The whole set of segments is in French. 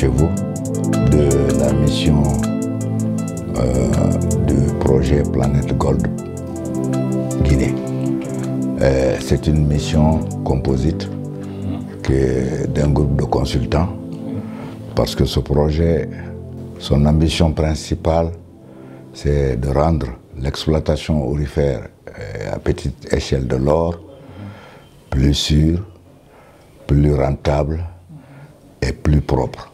chez vous de la mission du projet Planète Gold Guinée. C'est une mission composite d'un groupe de consultants parce que ce projet, son ambition principale, c'est de rendre l'exploitation aurifère à petite échelle de l'or plus sûre, plus rentable et plus propre.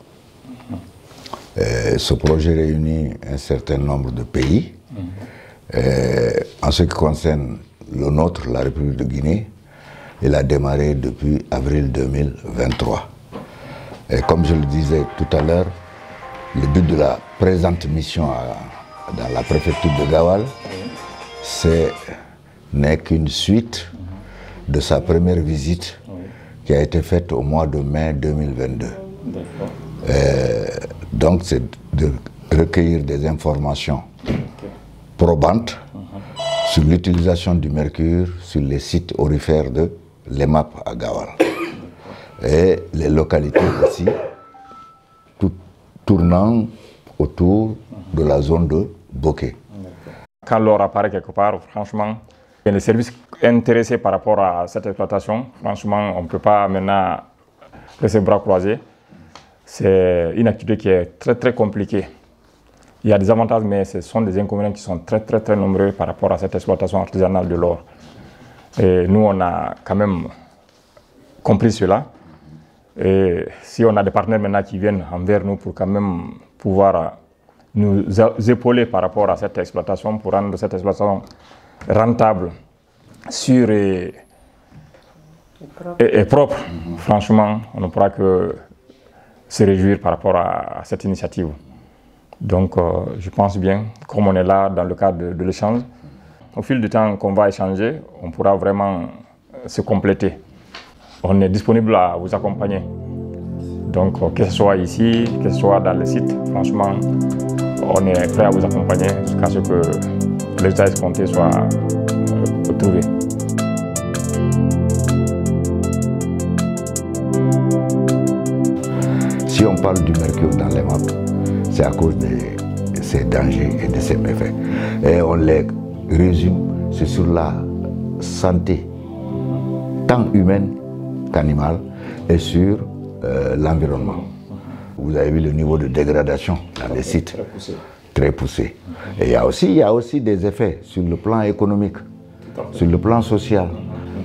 Ce projet réunit un certain nombre de pays. En ce qui concerne le nôtre, la République de Guinée, il a démarré depuis avril 2023. Et comme je le disais tout à l'heure, le but de la présente mission dans la préfecture de Gawal, n'est qu'une suite de sa première visite qui a été faite au mois de mai 2022. Donc c'est de recueillir des informations probantes sur l'utilisation du mercure sur les sites aurifères de l'EMAP à Gawal et les localités aussi tournant autour de la zone de Bokeh. Quand l'or apparaît quelque part, franchement, les services intéressés par rapport à cette exploitation, franchement, on ne peut pas maintenant laisser les bras croisés. C'est une activité qui est très très compliquée. Il y a des avantages, mais ce sont des inconvénients qui sont très nombreux par rapport à cette exploitation artisanale de l'or. Et nous, on a quand même compris cela. Et si on a des partenaires maintenant qui viennent envers nous pour quand même pouvoir nous épauler par rapport à cette exploitation, pour rendre cette exploitation rentable, sûre et propre, franchement, on ne pourra que se réjouir par rapport à cette initiative. Donc, je pense bien, comme on est là dans le cadre de l'échange, au fil du temps qu'on va échanger, on pourra vraiment se compléter. On est disponible à vous accompagner. Donc, que ce soit ici, que ce soit dans le site, franchement, on est prêt à vous accompagner jusqu'à ce que les résultats escomptés soient retrouvés. Si on parle du mercure dans les maps, c'est à cause de ses dangers et de ses méfaits. Et on les résume, c'est sur la santé, tant humaine qu'animale, et sur l'environnement. Vous avez vu le niveau de dégradation dans les sites, très poussé. Et il y a aussi des effets sur le plan économique, sur le plan social.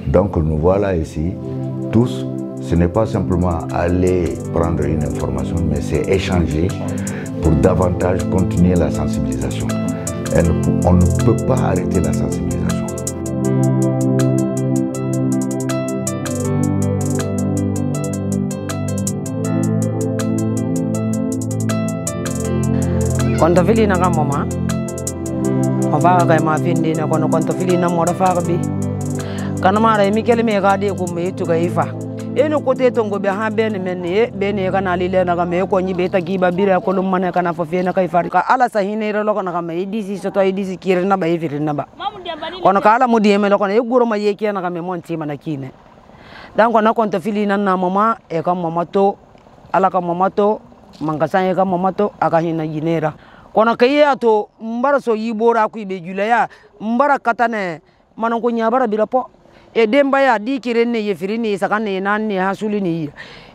Donc nous voilà ici, tous, ce n'est pas simplement aller prendre une information, mais c'est échanger pour davantage continuer la sensibilisation. Et on ne peut pas arrêter la sensibilisation. Konto fili na mama, on va ga ma finde na konto fili na mora fa bi. Kana mara mi kele me ga de ko me tu ga ifa. Eno kote tongo be ha ben men be ne kana lile na ga me ko nyi be ta giba bira ko lum mane kana fa fe na kai far ka ala sa hinere lo kana ga me disi so to disi kire na ba ifir na ba. Kono kala mu die me lo kono e guro ma ye ke na ga me mon ti mana kine. Dan kono konto fili na mama e ka mama to ala ka mama to mangasa e ka mama to aka hina ginera. Kono kaya to mbara so yibora ku be julaya mbara katane manon ko nyabara bila po e demba ya di kirene ye firini sakane nanne hasuli ni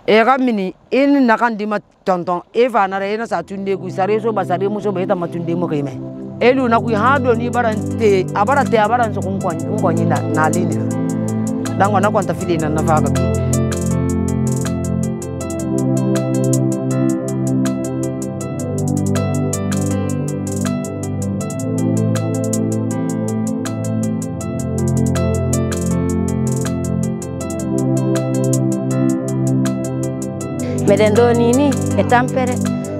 e gamini in nakandi ma tonton e fa na re na sa tunde ku sare so basare mu so be ta matunde mo kayme e lu na ku hado ni barante abara so kun nyina na lini dango na kwanta fili na na faga bi Meden do nini e tampere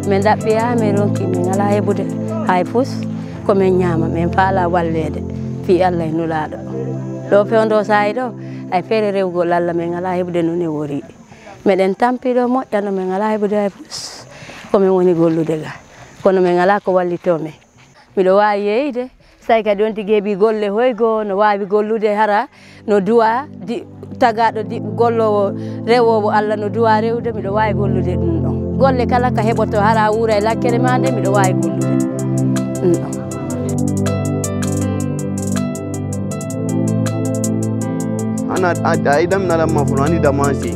men dabbiya me ronki min ala hebude hay fus ko men nyama men faala wallede fi Allah nulaado do pewndo saydo ay fere rewgo lalla men ala hebude no ne wori meden tampido mo yano men ala hebude hay fus ko men woni gollude ga kono men ala ko wallito me mido waawi yeeyde say kadi on tigebi golle hoygo no waawi gollude hara no duwa di tagaɗo gollowo rewowo Allah no duwa rewde miɗo wawi gollude ɗum ɗon golle kala ka heɓoto hala wuura e lakkere ma nde miɗo wawi gollude ana aidam na lamma funo ani damansi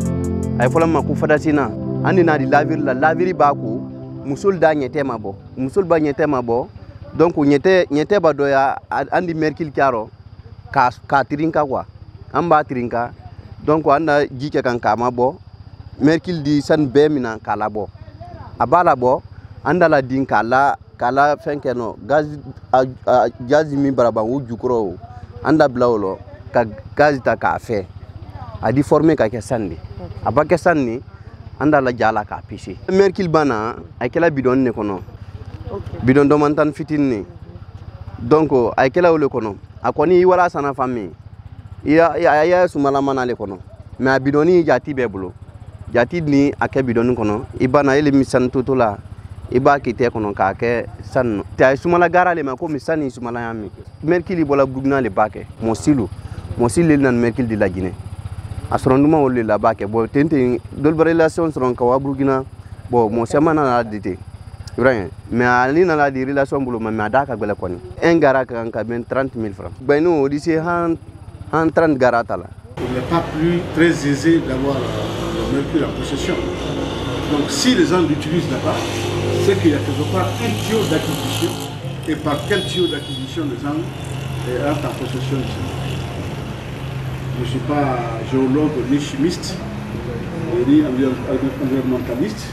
ay folam ma ku fadatina ani na di laviri ba ku musul da nyete mabo musul ba nyete mabo donc nyete ba do ya andi merkil karo ka tirinka kwa amba tirinka donc anda jike kan kama bo merkil di san be mina kala bo abala bo anda la din kala fenkeno gaz mi baraba wujukro anda blawlo ka gaz ta ka fe adi former ka kesandi abake sanni anda la jala ka pisi merkil bana ay kala bidon ne kono bidon do mantan fitinni donc ay kala wole kono akoni wala sana fammi ya sumala manale kono mais bidoni jati bebulo jati ni ake bidon kono ibana ele misan totola iba kite kono ka ke san tay sumala garale ma ko misani sumala yami merkili bola bugna le bake mosilu nan merkil di la Guinée asronduma wol la bake bo tente dol relation sron ka wa Burkina bo mo semana na dite vrai mais ali na la di relation bulo ma daka gele koni un gara kan ka ben 30 000 francs ben nous d'ici en 30 garata là. Il n'est pas plus très aisé d'avoir le mercure en possession. Donc si les gens l'utilisent là-bas, c'est qu'il y a quelque part un tuyau d'acquisition, et par quel tuyau d'acquisition les gens entrent en possession ici. Je ne suis pas géologue ni chimiste, ni environnementaliste.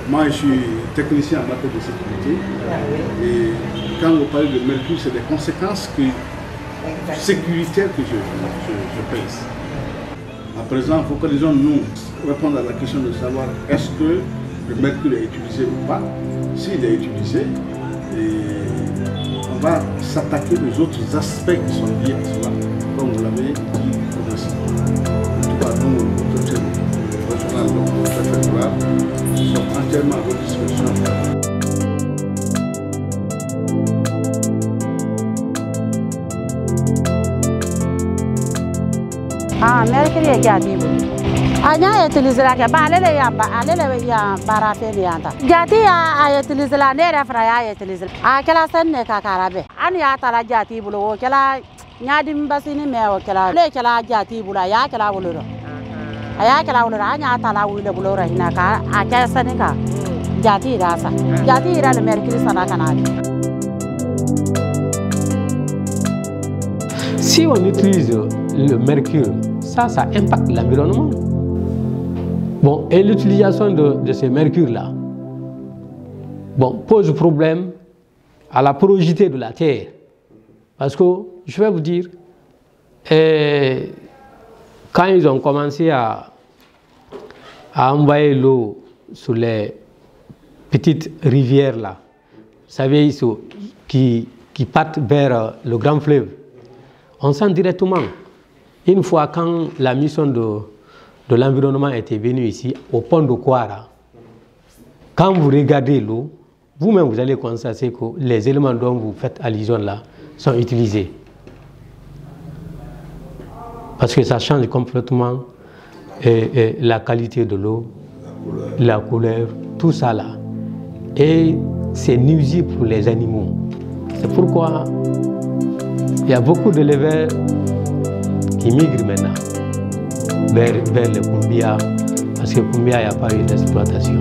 Moi, je suis technicien en matière de sécurité. Et quand vous parlez de mercure, c'est des conséquences sécuritaires que je pèse. À présent, il faut que les gens nous répondent à la question de savoir est-ce que le mercure est utilisé ou pas. S'il est utilisé, on va s'attaquer aux autres aspects qui sont liés à cela, comme vous l'avez dit au début. En tout cas, nous, autorités régionales, donc préfectorales, sommes entièrement à votre disposition. mercure e jati anya utiliser la ke ba alele ya barafe ni anta jati ya utiliser la ne refra ya utiliser a kala sen ne ka karabe an ya tala jati bulo kala nyadi mbasini me o kala le kala jati bula ya kala bulo aya kala bulo anya tala wule bulo rahina ka a ka sen ka jati rasa jati ira le mercure sana kanadi. Si on utilise le mercure, ça impacte l'environnement. Bon, et l'utilisation de ces mercures-là, bon, pose problème à la porosité de la terre. Parce que, je vais vous dire, quand ils ont commencé à envoyer l'eau sur les petites rivières-là, vous savez, qui partent vers le grand fleuve, on sent directement, une fois quand la mission de l'environnement était venue ici, au pont de Kouara, quand vous regardez l'eau, vous-même vous allez constater que les éléments dont vous faites allusion là sont utilisés. Parce que ça change complètement la qualité de l'eau, la couleur, tout ça là. Et c'est nuisible pour les animaux. C'est pourquoi il y a beaucoup d'éleveurs qui migrent maintenant vers le Kumbia, parce que Kumbia, il n'y a pas eu d'exploitation.